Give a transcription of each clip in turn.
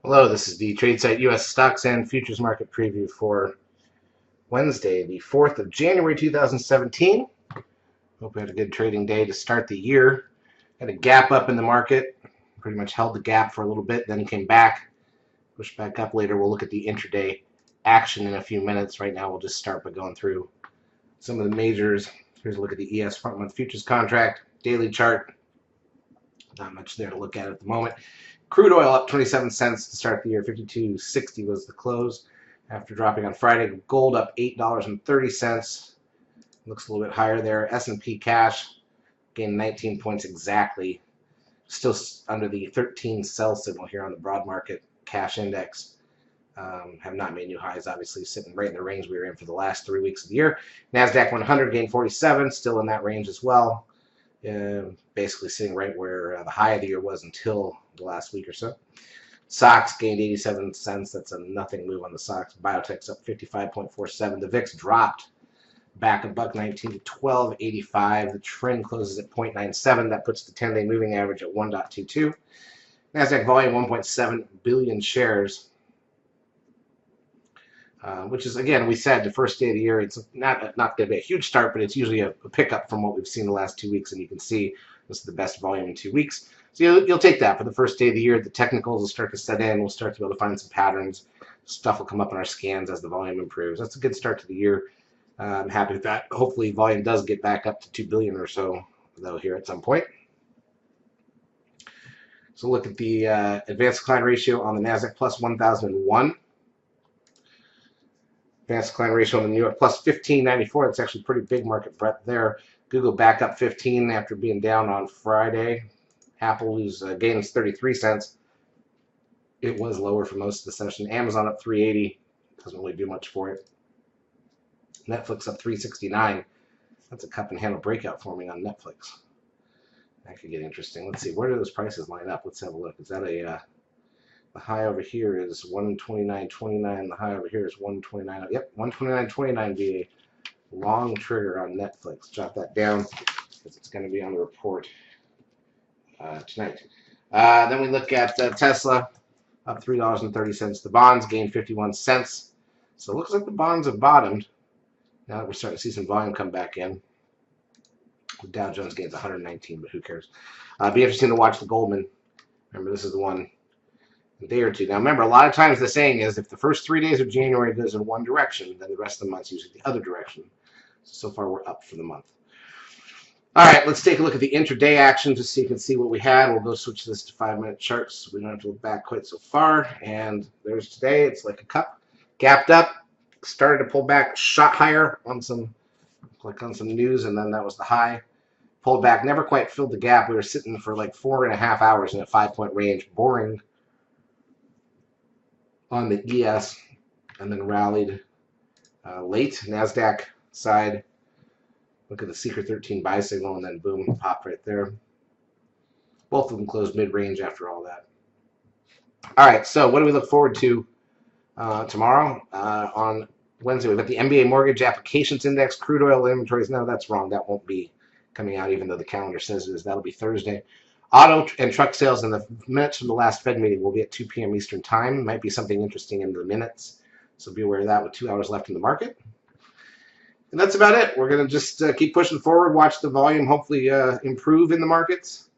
Hello, this is the Tradesight U.S. Stocks and Futures Market Preview for Wednesday, the 4th of January, 2017. Hope we had a good trading day to start the year. Had a gap up in the market, pretty much held the gap for a little bit, then came back, pushed back up later. We'll look at the intraday action in a few minutes. Right now, we'll just start by going through some of the majors. Here's a look at the ES front month futures contract, daily chart. Not much there to look at the moment. Crude oil up 27 cents to start the year. 52.60 was the close after dropping on Friday. Gold up $8.30. Looks a little bit higher there. S&P cash gained 19 points exactly. Still under the 13 sell signal here on the broad market cash index. Have not made new highs, obviously sitting right in the range we were in for the last 3 weeks of the year. NASDAQ 100 gained 47, still in that range as well. Basically sitting right where the high of the year was until the last week or so. SOX gained 87 cents. That's a nothing move on the SOX. Biotech's up 55.47. The VIX dropped back $1.19 to 12.85. The trend closes at 0.97. That puts the 10-day moving average at 1.22. NASDAQ volume 1.7 billion shares. Which is, again, we said the first day of the year, it's not going to be a huge start, but it's usually a pickup from what we've seen the last 2 weeks, and you can see this is the best volume in 2 weeks. So you'll take that for the first day of the year. The technicals will start to set in. We'll start to be able to find some patterns. Stuff will come up in our scans as the volume improves. That's a good start to the year. I'm happy with that. Hopefully volume does get back up to 2 billion or so, though, here at some point. So look at the advanced decline ratio on the NASDAQ plus 1,001. Advanced decline ratio on the New York plus 1594. That's actually pretty big market breadth there. Google back up 15 after being down on Friday. Apple gains 33 cents. It was lower for most of the session. Amazon up 380. Doesn't really do much for it. Netflix up 369. That's a cup and handle breakout forming on Netflix. That could get interesting. Let's see. Where do those prices line up? Let's have a look. Is that a... the high over here is 129.29. The high over here is 129. Yep, 129.29 be a long trigger on Netflix. Jot that down because it's going to be on the report tonight. Then we look at Tesla, up $3.30. The bonds gained 51 cents. So it looks like the bonds have bottomed. Now that we're starting to see some volume come back in. The Dow Jones gains 119, but who cares? Be interesting to watch the Goldman. Remember, this is the one. A day or two. Now remember, a lot of times the saying is if the first 3 days of January goes in one direction, then the rest of the month's usually the other direction. So far we're up for the month. All right, let's take a look at the intraday action just so you can see what we had. We'll go switch this to 5-minute charts so we don't have to look back quite so far. And there's today. It's like a cup. Gapped up, started to pull back, shot higher on some news, and then that was the high. Pulled back, never quite filled the gap. We were sitting for like 4.5 hours in a 5-point range, boring on the ES, and then rallied late. NASDAQ side, look at the secret 13 buy signal, and then boom, pop right there. Both of them closed mid-range after all that. All right, so what do we look forward to tomorrow? On Wednesday, we've got the MBA Mortgage Applications Index, crude oil inventories. No, that's wrong. That won't be coming out, even though the calendar says it is. That'll be Thursday. Auto and truck sales in the minutes from the last Fed meeting will be at 2 p.m. Eastern Time. Might be something interesting in the minutes, so be aware of that with 2 hours left in the market. And that's about it. We're going to just keep pushing forward, watch the volume hopefully improve in the markets,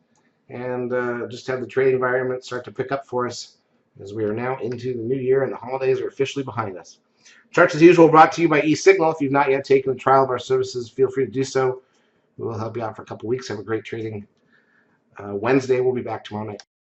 and just have the trading environment start to pick up for us as we are now into the new year and the holidays are officially behind us. Charts as usual brought to you by eSignal. If you've not yet taken a trial of our services, feel free to do so. We will help you out for a couple weeks. Have a great trading Wednesday. We'll be back tomorrow night.